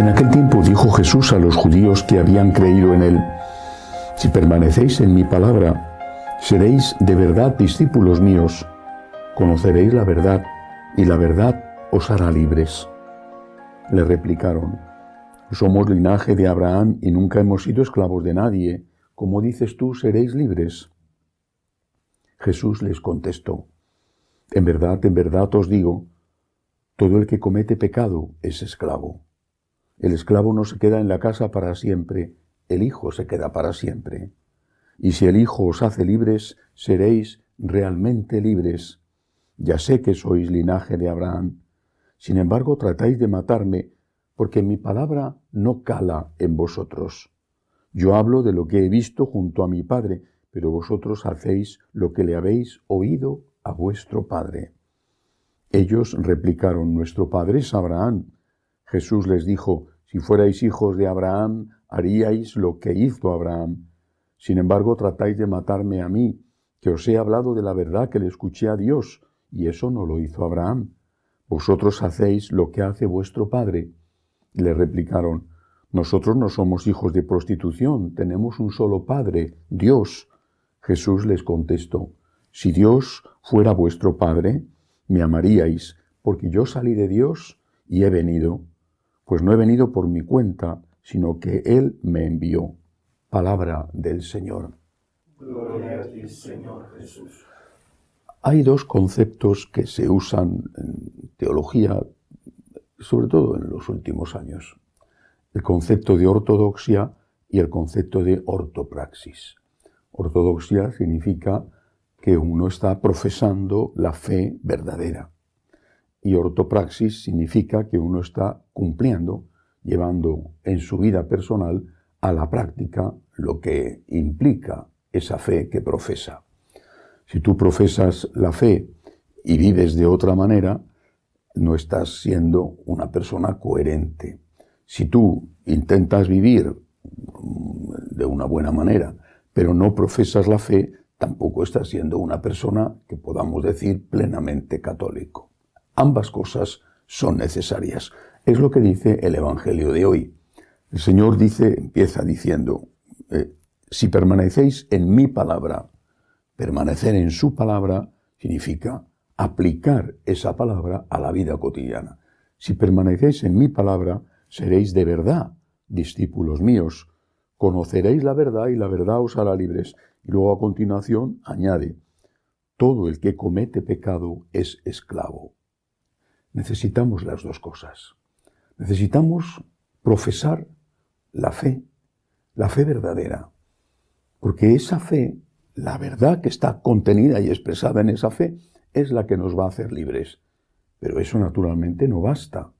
En aquel tiempo dijo Jesús a los judíos que habían creído en él: si permanecéis en mi palabra, seréis de verdad discípulos míos, conoceréis la verdad, y la verdad os hará libres. Le replicaron: somos linaje de Abraham y nunca hemos sido esclavos de nadie. ¿Cómo dices tú, seréis libres? Jesús les contestó: en verdad os digo, todo el que comete pecado es esclavo. El esclavo no se queda en la casa para siempre, el Hijo se queda para siempre. Y si el Hijo os hace libres, seréis realmente libres. Ya sé que sois linaje de Abraham. Sin embargo, tratáis de matarme, porque mi palabra no cala en vosotros. Yo hablo de lo que he visto junto a mi Padre, pero vosotros hacéis lo que le habéis oído a vuestro padre. Ellos replicaron: nuestro padre es Abraham. Jesús les dijo: si fuerais hijos de Abraham, haríais lo que hizo Abraham. Sin embargo, tratáis de matarme a mí, que os he hablado de la verdad que le escuché a Dios, y eso no lo hizo Abraham. Vosotros hacéis lo que hace vuestro padre. Le replicaron: nosotros no somos hijos de prostitución, tenemos un solo Padre, Dios. Jesús les contestó: si Dios fuera vuestro Padre, me amaríais, porque yo salí de Dios y he venido. Pues no he venido por mi cuenta, sino que Él me envió. Palabra del Señor. Gloria a ti, Señor Jesús. Hay dos conceptos que se usan en teología, sobre todo en los últimos años: el concepto de ortodoxia y el concepto de ortopraxis. Ortodoxia significa que uno está profesando la fe verdadera, y ortopraxis significa que uno está cumpliendo, llevando en su vida personal a la práctica lo que implica esa fe que profesa. Si tú profesas la fe y vives de otra manera, no estás siendo una persona coherente. Si tú intentas vivir de una buena manera, pero no profesas la fe, tampoco estás siendo una persona que podamos decir plenamente católico. Ambas cosas son necesarias. Es lo que dice el Evangelio de hoy. El Señor empieza diciendo: si permanecéis en mi palabra. Permanecer en su palabra significa aplicar esa palabra a la vida cotidiana. Si permanecéis en mi palabra, seréis de verdad discípulos míos. Conoceréis la verdad y la verdad os hará libres. Y luego a continuación añade: todo el que comete pecado es esclavo. Necesitamos las dos cosas. Necesitamos profesar la fe verdadera, porque esa fe, la verdad que está contenida y expresada en esa fe, es la que nos va a hacer libres. Pero eso naturalmente no basta,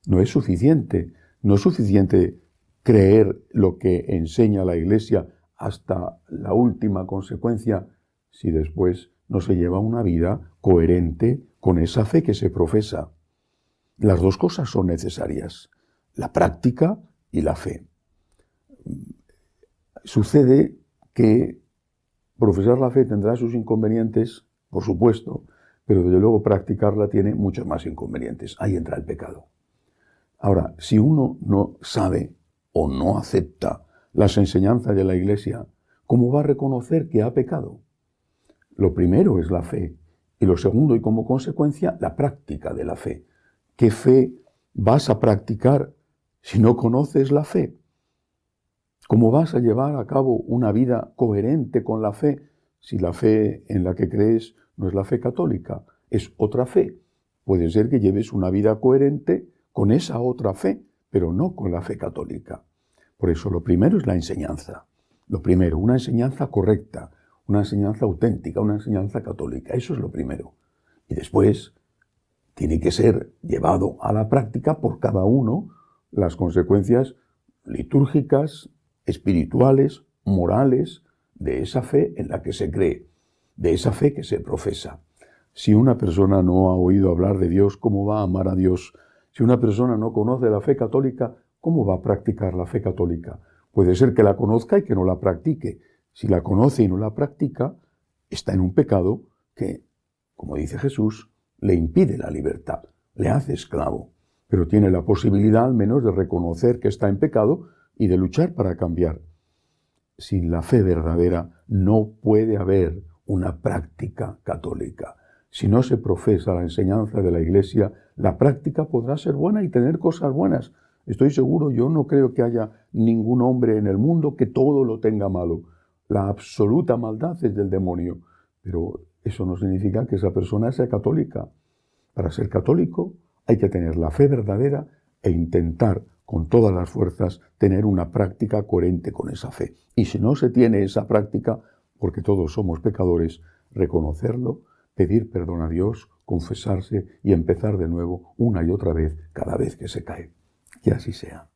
no es suficiente. No es suficiente creer lo que enseña la Iglesia hasta la última consecuencia si después no se lleva una vida coherente con esa fe que se profesa. Las dos cosas son necesarias, la práctica y la fe. Sucede que profesar la fe tendrá sus inconvenientes, por supuesto, pero desde luego practicarla tiene muchos más inconvenientes. Ahí entra el pecado. Ahora, si uno no sabe o no acepta las enseñanzas de la Iglesia, ¿cómo va a reconocer que ha pecado? Lo primero es la fe, y lo segundo, y como consecuencia, la práctica de la fe. ¿Qué fe vas a practicar si no conoces la fe? ¿Cómo vas a llevar a cabo una vida coherente con la fe si la fe en la que crees no es la fe católica, es otra fe? Puede ser que lleves una vida coherente con esa otra fe, pero no con la fe católica. Por eso lo primero es la enseñanza. Lo primero, una enseñanza correcta, una enseñanza auténtica, una enseñanza católica. Eso es lo primero. Y después tiene que ser llevado a la práctica por cada uno las consecuencias litúrgicas, espirituales, morales, de esa fe en la que se cree, de esa fe que se profesa. Si una persona no ha oído hablar de Dios, ¿cómo va a amar a Dios? Si una persona no conoce la fe católica, ¿cómo va a practicar la fe católica? Puede ser que la conozca y que no la practique. Si la conoce y no la practica, está en un pecado que, como dice Jesús, le impide la libertad, le hace esclavo. pero tiene la posibilidad al menos de reconocer que está en pecado y de luchar para cambiar. Sin la fe verdadera no puede haber una práctica católica. Si no se profesa la enseñanza de la Iglesia, la práctica podrá ser buena y tener cosas buenas. Estoy seguro, yo no creo que haya ningún hombre en el mundo que todo lo tenga malo. La absoluta maldad es del demonio, pero eso no significa que esa persona sea católica. Para ser católico hay que tener la fe verdadera e intentar con todas las fuerzas tener una práctica coherente con esa fe. Y si no se tiene esa práctica, porque todos somos pecadores, reconocerlo, pedir perdón a Dios, confesarse y empezar de nuevo una y otra vez cada vez que se cae. Que así sea.